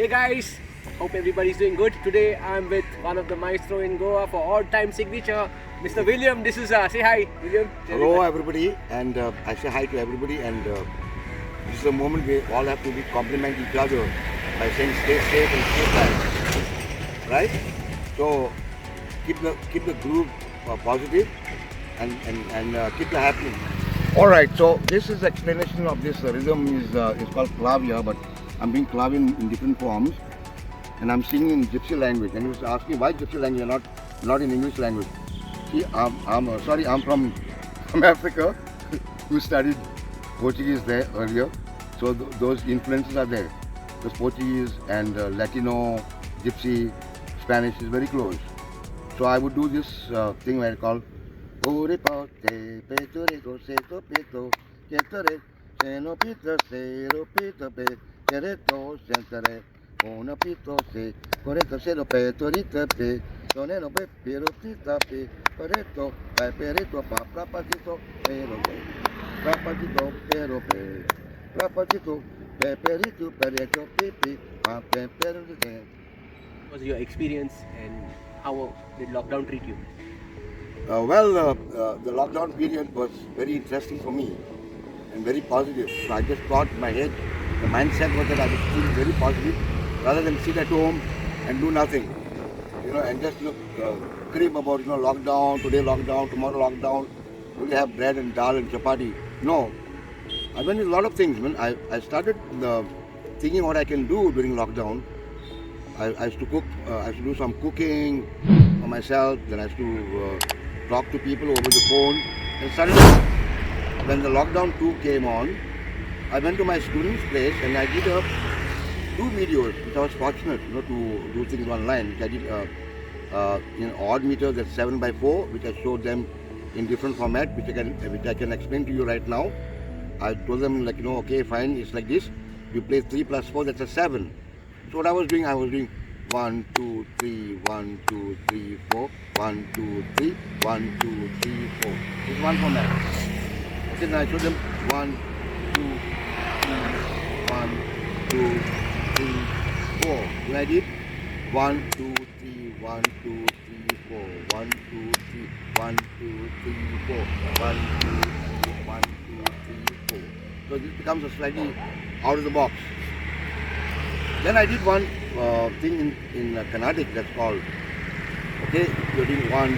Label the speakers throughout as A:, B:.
A: Hey guys, hope everybody's doing good. Today I'm with one of the maestro in Goa for all-time signature, Mr. William Dsouza. Say hi, William.
B: Hello everybody, and I say hi to everybody, and this is a moment we all have to compliment each other by saying stay safe and stay tight, right? So keep the groove positive and keep the happening. All right, so this is explanation of this rhythm is called flavia, but I'm doing flavia in different forms, and I'm singing in Gypsy language. And you was asking why Gypsy language, not in English language. See, I'm from Africa, who studied Portuguese there earlier, so those influences are there. Because Portuguese and Latino, Gypsy, Spanish is very close. So I would do this thing where I call Ore pote, petore, roseto, peto, ketore, seno pito, sero pito, pe, kereto, sentare, una pito, se, corretto, seno petorita, pe, soneno, pe, pirotita, pe, corretto, pe, perito, pa, prapatito, pero, pe, prapatito, pero, pe, prapatito, pe, perito, pereto, pipi, pa, pe, perito.
A: What was your experience and how did lockdown treat you?
B: The lockdown period was very interesting for me and very positive. So I just thought in my head, the mindset was that I would feel very positive rather than sit at home and do nothing. And just crib about, lockdown, today lockdown, tomorrow lockdown, only have bread and dal and chapati. No, I went with a lot of things. When I started thinking what I can do during lockdown. I used to cook, I used to do some cooking for myself, then I used to talk to people over the phone. And suddenly, when the lockdown 2 came on, I went to my student's place and I did 2 videos, which I was fortunate to do things online. I did in odd meters at 7x4, which I showed them in different format, which I can explain to you right now. I told them okay, fine, it's like this. You play 3 plus 4, that's a 7. So what I was doing 1, 2, 3, 1, 2, 3, 4, 1, 2, 3, 1, 2, 3, 4. It's one format. Okay, then I showed them 1, 2, 3, 1, 2, 3, 4. Then I did 1, 2, 3, 1, 2, 3, 4, 1, 2, 3, 1, 2, 3, 4, 1, 2, 3, 1, 2, 3, 4. So this becomes a slightly out of the box. Then I did one thing in Carnatic that's called, okay, you're doing 1, 2,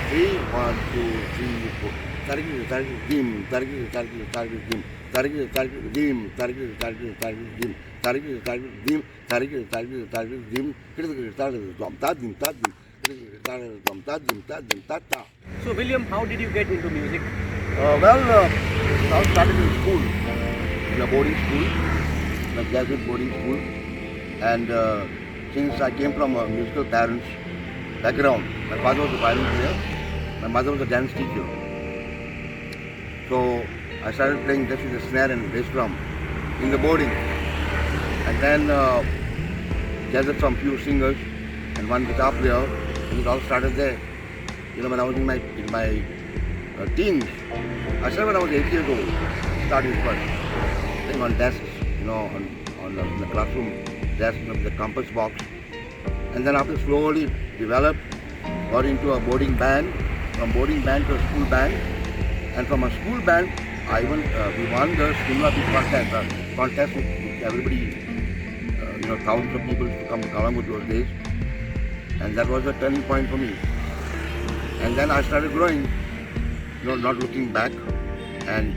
B: 3, 1, 2, 3, 4. Tarik, dim, tarik, dim, tarik, dim, tarik, dim, tarik, dim, tarik, dim,
A: So William, how did you get into music?
B: I started in school, in a boarding school, a Jesuit boarding school. And since I came from a musical parents background, my father was a violin player, my mother was a dance teacher. So I started playing just with the snare and bass drum in the boarding. And then gathered some few singers and one guitar player, and it all started there. When I was in my teens. I started when I was 8 years old. Started first, playing on desks, on the classroom desk, the compass box, and then after slowly developed, got into a boarding band, from boarding band to a school band, and from a school band, we won the Stimula Beat contest with everybody, thousands of people used to come to Colombo those days, and that was a turning point for me. And then I started growing, not looking back, and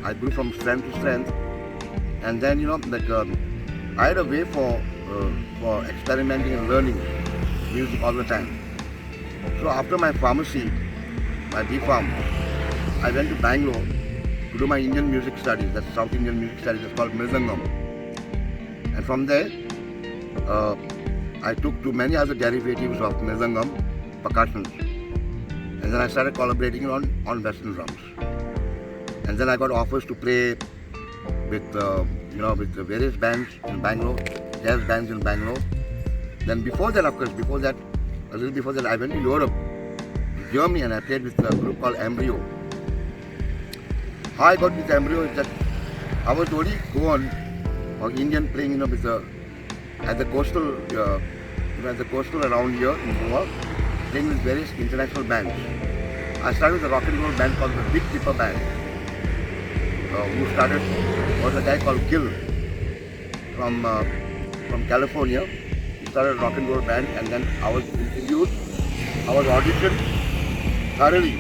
B: I grew from strength to strength, and then I had a way for experimenting and learning music all the time. So after my pharmacy, my B.Pharm, I went to Bangalore to do my Indian music studies. That's South Indian music studies. It's called Mridangam. And from there, I took to many other derivatives of Mridangam, percussions. And then I started collaborating on Western drums. And then I got offers to play with the various bands in Bangalore, jazz bands in Bangalore. Then before that, a little before that, I went to Europe, to Germany, and I played with a group called Embryo. How I got with Embryo is that I was only go on Indian playing, with at the coastal, at the coastal around here in Goa, playing with various international bands. I started with a rock and roll band called the Big Dipper Band. Who started was a guy called Gil from California. He started a rock and roll band, and then I was interviewed. I was auditioned thoroughly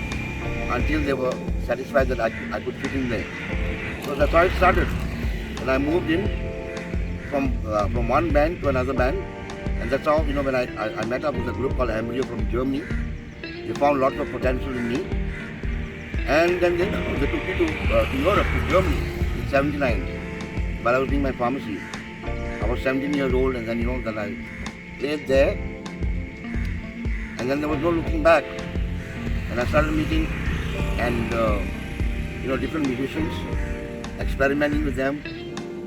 B: until they were satisfied that I could fit in there. So that's how it started. And I moved in from one band to another band, and that's how, when I met up with a group called Embryo from Germany. They found lots of potential in me, and then they took me to Europe, to Germany in '79 while I was doing my pharmacy. I was 17 years old, and then then I played there, and then there was no looking back, and I started meeting and different musicians, experimenting with them,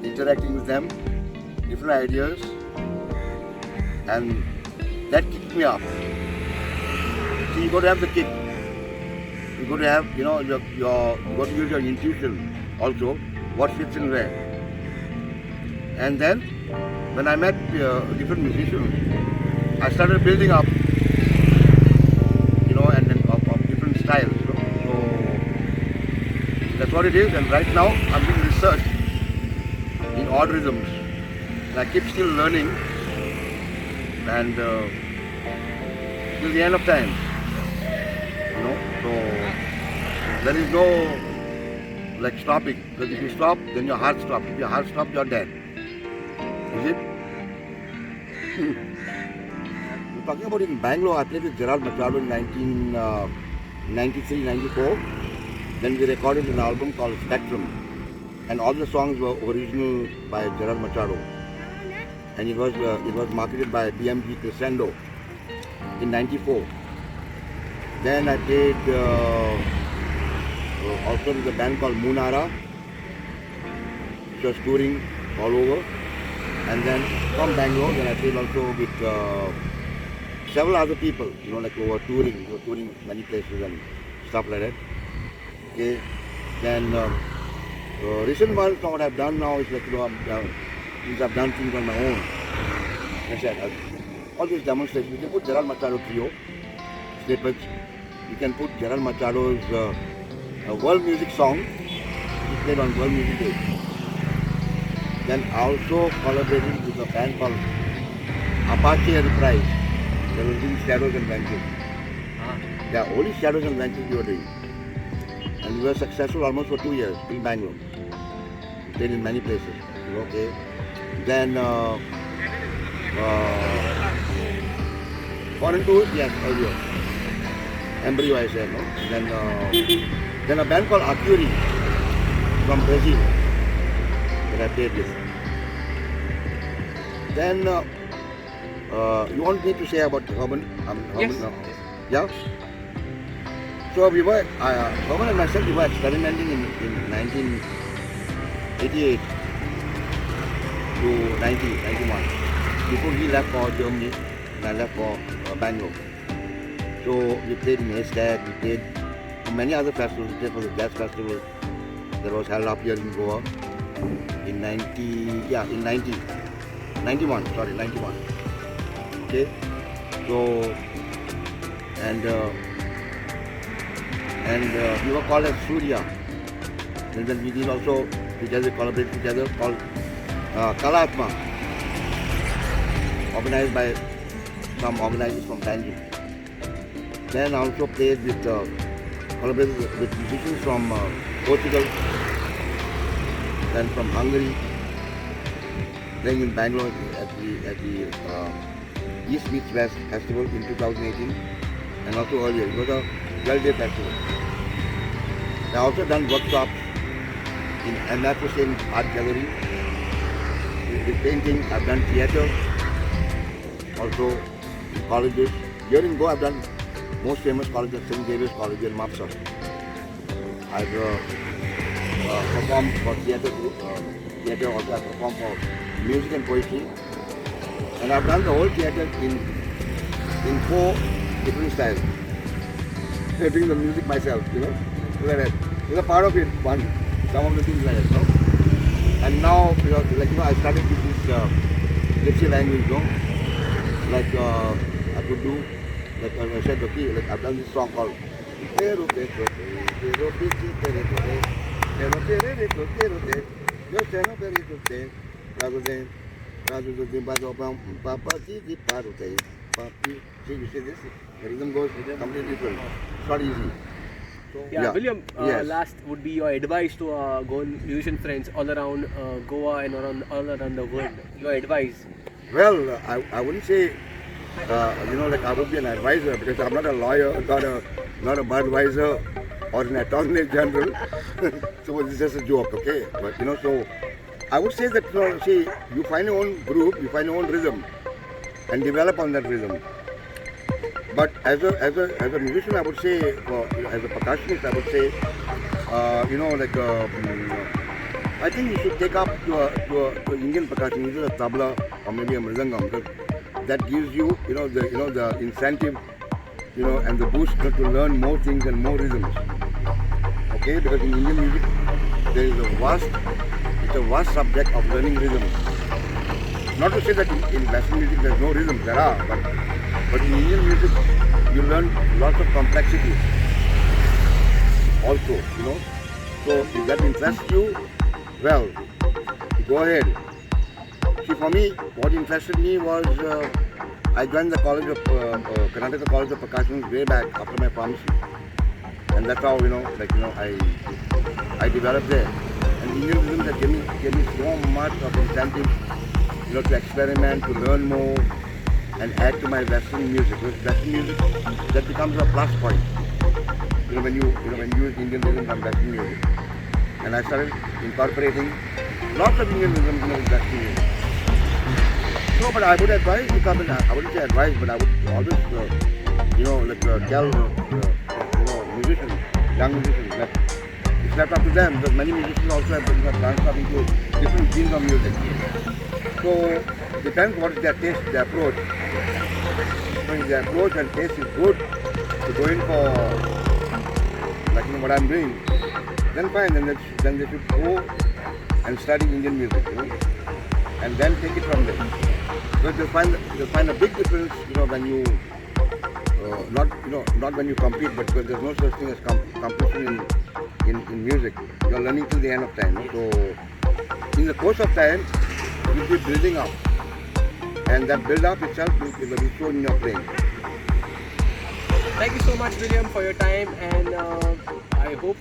B: interacting with them, different ideas, and that kicked me up. So you got to have the kick. You got to have, you got to use your intuition also, what fits in where. And then, when I met different musicians, I started building up, and then of different styles. So that's what it is. And right now, I'm doing research in odd rhythms. And I keep still learning, and till the end of time. So there is no stopping, because if you stop, then your heart stops. If your heart stops, you're dead. Is it? We're talking about in Bangalore. I played with Gerald Machado in 1993, 94. Then we recorded an album called Spectrum, and all the songs were original by Gerald Machado, and it was marketed by BMG Crescendo in 94. Then I played also with a band called Munara, which was touring all over. And then from Bangalore, then I played also with several other people, who were touring many places and stuff like that. Okay. Then recent ones, what I've done now is since I've done things on my own. Like I said, all these demonstrations, you can put Gerald Machado Trio, snippets. You can put Gerald Machado's world music song, he played on World Music Day. Then I also collaborated with a band called Apache Enterprise. They were doing Shadows and Ventures. Yeah, only Shadows and Ventures we were doing. And we were successful almost for 2 years in Bangalore. We played in many places. Okay. Then foreign tours, yes, earlier. Embryo, I said, no? Then a band called Acuri from Brazil that I played with. Then you want me to say about Herman?
A: Yes.
B: Yeah? So we were, Herman and myself, we were experimenting in 1988 to 91. Before he left for Germany and I left for Bangalore. So we played in Haystack, we played for many other festivals. We played for the Jazz Festival that was held up here in Goa in 91. Okay. So, and we were called as Surya. And then we did also together, collaborate together, called Kalatma, organized by some organizers from Tangier. Then I also played with, collaborated with musicians from Portugal, then from Hungary, playing in Bangalore at the East Meets West Festival in 2018, and also earlier. It was a 12-day festival. I also done workshops in MF Hussain Art Gallery, with painting. I've done theatre, also in colleges. Here in Goa, I've done most famous college of St. Xavier's College in Mapsa. I've performed for theatre, also I've performed for music and poetry. And I've done the whole theatre in 4 different styles. I'm doing the music myself, like that. It's a part of it, some of the things like that, And now, I started with this gypsy language, no? Like I could do, like I said, okay, like I've done this song called Pero Petro, Pero Pichi, Pero Tere, Pero Tere, Pero Tere, Yo Teno Perito Te, Rago Te, Rago Te, Pado Pam, Papa Titi, Paro Te, Papi. See, you see this? The rhythm goes completely different. It's not easy. So,
A: Yeah, William,
B: yes.
A: last would be your advice to our Goan musician friends all around Goa and all around the world. Your advice.
B: Well, I wouldn't say, like I would be an advisor because I'm not a lawyer, not a Budweiser or an attorney general. So it's just a joke, okay? But so I would say that you find your own group, you find your own rhythm, and develop on that rhythm. But as a musician, I would say, as a percussionist, I would say, I think you should take up to Indian percussion, either a tabla or maybe a mridangam, because that gives you, the incentive, and the boost to learn more things and more rhythms. Okay, because in Indian music, there is a vast subject of learning rhythms. Not to say that in Western music there's no rhythms, there are, but in Indian music you learn lots of complexities also, So if that interests you, well, go ahead. See, for me, what interested me was I joined the college of Karnataka College of Percussion way back after my pharmacy, and that's how I developed there. And Indian rhythms that gave me so much of incentive, to experiment, to learn more, and add to my Western music. With Western music, that becomes a plus point. When you use Indian rhythms and Western music. And I started incorporating lots of Indian rhythms in Western music. No, but I would advise you come in. I wouldn't say advise, but I would always, tell musicians, young musicians, that it's left up to them, because many musicians also have branched up into different genes of music. So depends what is their taste, their approach. So if their approach and taste is good to go in for what I'm doing, then fine, then they should go and study Indian music, and then take it from there. Because they'll find a big difference, when you not when you compete, but because there's no such thing as competition in music. You're learning till the end of time. So in the course of time, you'll be building up, and that build up itself will be shown in your playing.
A: Thank you so much, William, for your time, and I hope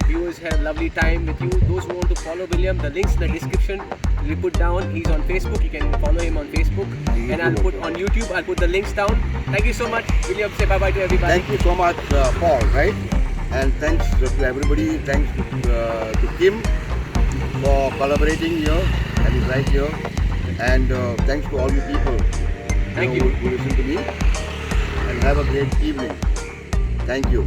A: viewers had a lovely time with you. Those who want to follow William, the links in the description will be put down. He's on Facebook. You can follow him on Facebook, and I'll put on YouTube. I'll put the links down. Thank you so much, William. Say bye bye to everybody.
B: Thank you so much, Paul. Right, and thanks to everybody. Thanks to Kim for collaborating here, and he's right here, and thanks to all you people who listen to me. And have a great evening. Thank you.